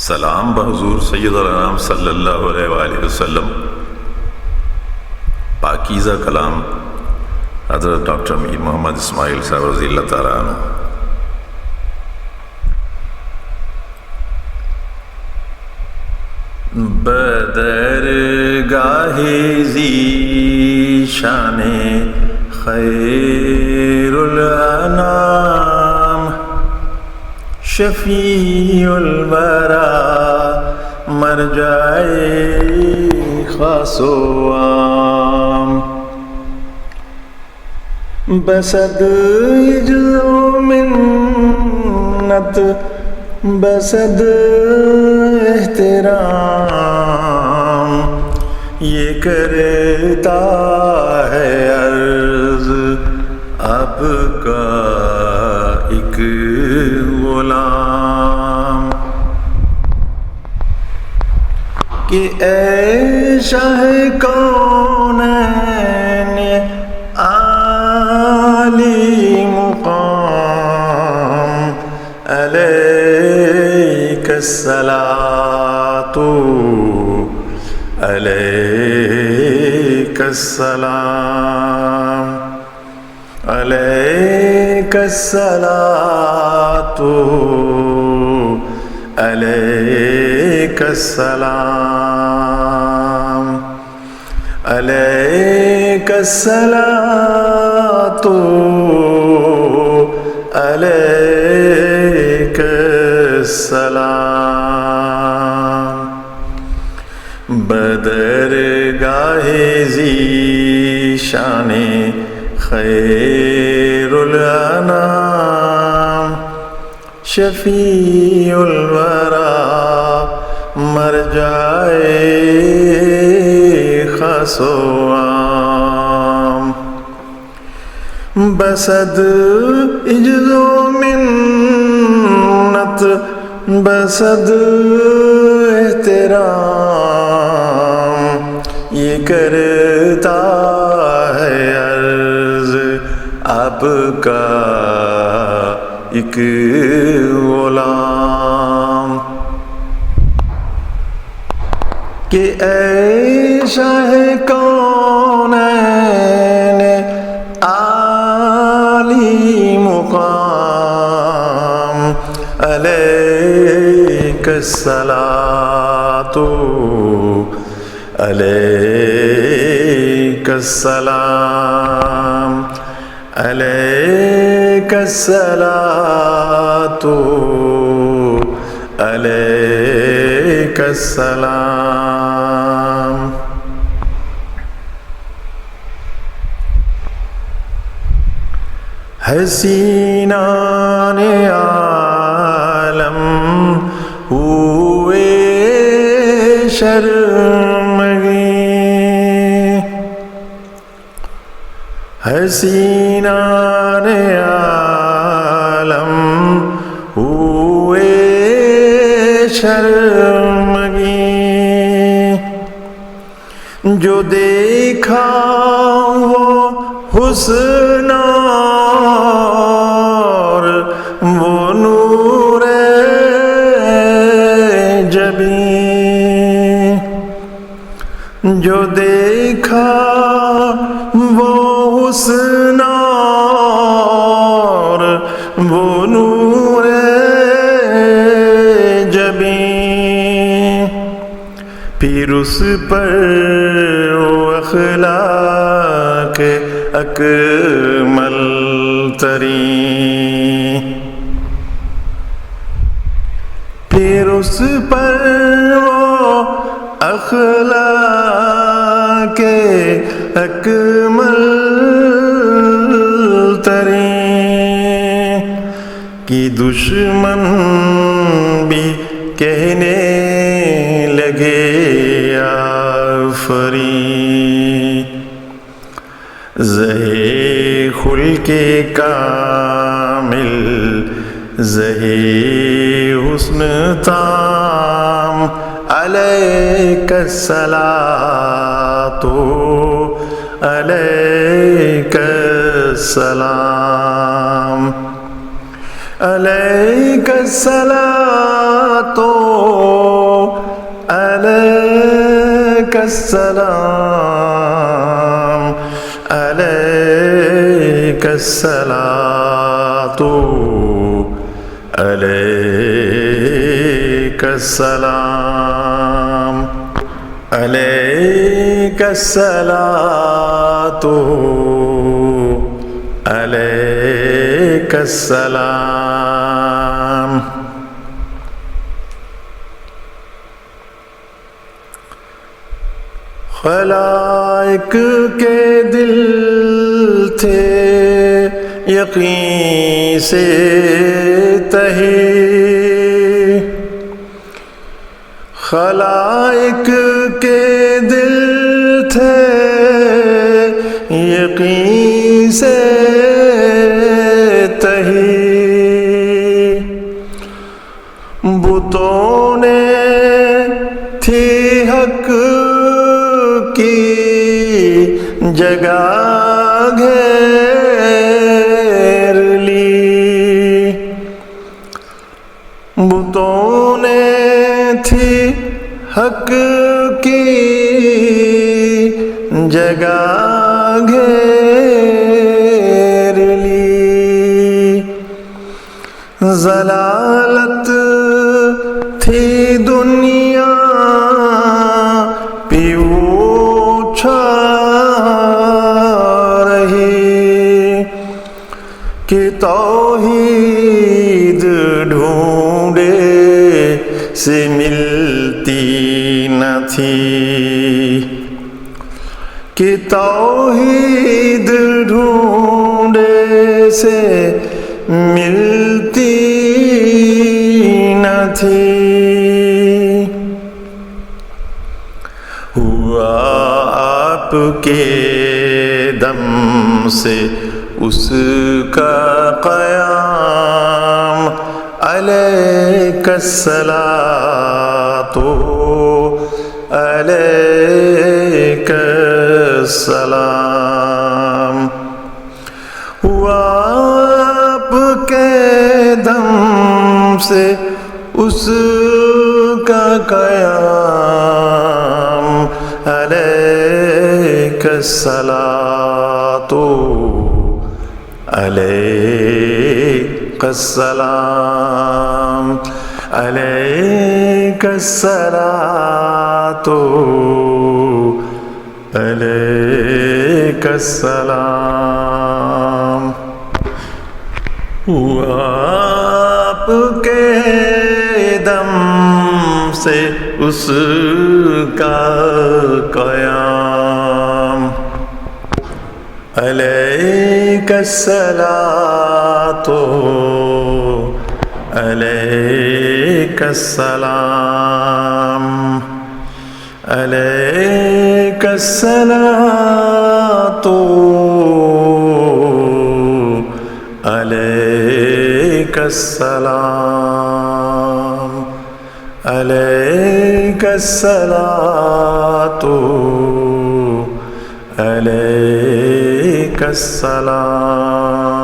سلام بحضور سید الانام صلی اللہ علیہ وآلہ وسلم. پاکیزہ کلام حضرت ڈاکٹر میر محمد اسماعیل صاحب رضی اللہ تعالیٰ عنہ. بدرگاہ ذیشان خیر الانام شفیع الورا مرجع خاص و عام بسد عجز و منت بسد احترام یہ کرتا ہے عرض آپ کا ایک غلام کہ اے شاہ کونین عالی مقام علیک الصلاۃ علیک السلام علیک الصلاۃ علیک السلام علیک الصلاۃ علیک السلام. بدرگاہ ذیشان خیر الانام شفیع الورا مرجع خاص و عام بسد عجز و منت بسد احترام یہ کرتا ہے عرض آپ کا ایک غلام کہ اے شاہ کونین عالی مقام علیک الصلاۃ علیک السلام علیک الصلاۃ علیک السلام. حسینان عالم ہوئے شرمگیں حسینان عالم ہوئے شرمگیں جو دیکھا وہ حسن اور وہ نور جبیں جو دیکھا وہ حسن اور وہ نور جبیں پھر اس پر وہ اخلاق اکمل ترین پھر اس پر وہ اخلاق اکمل ترین کی دشمن بھی کہنے لگے آفرین زہے خلق کامل زہے حسن تام علیک الصلاۃ علیک السلام علیک الصلاۃ السلام عليك الصلاة عليك السلام عليك الصلاة عليك السلام. خلائق کے دل تھے یقین سے تہی، خلائق کے دل تھے یقین سے تہی، بتوں نے تھی حق کی جگہ گھیر لی، بتوں نے تھی حق کی جگہ گھیر لی، ضلالت تھی دنیا پیو چھا رہی، کہ توحید ڈھونڈے سے ملتی نہ تھی، کہ توحید ڈھونڈے سے ملتی نہ تھی، ہوا آپ کے دم سے اس کا قیام، علیک الصلاۃ علیک السلام، ہوا آپ کے دم سے اس کا قیام، علیک الصلاۃ علیک السلام، علیک الصلاۃ علیک السلام. ہوا آپ کے دم سے اس کا قیام، علیک الصلاۃ علیک السلام، علیک الصلاۃ علیک السلام، علیک الصلاۃ علیک السلام.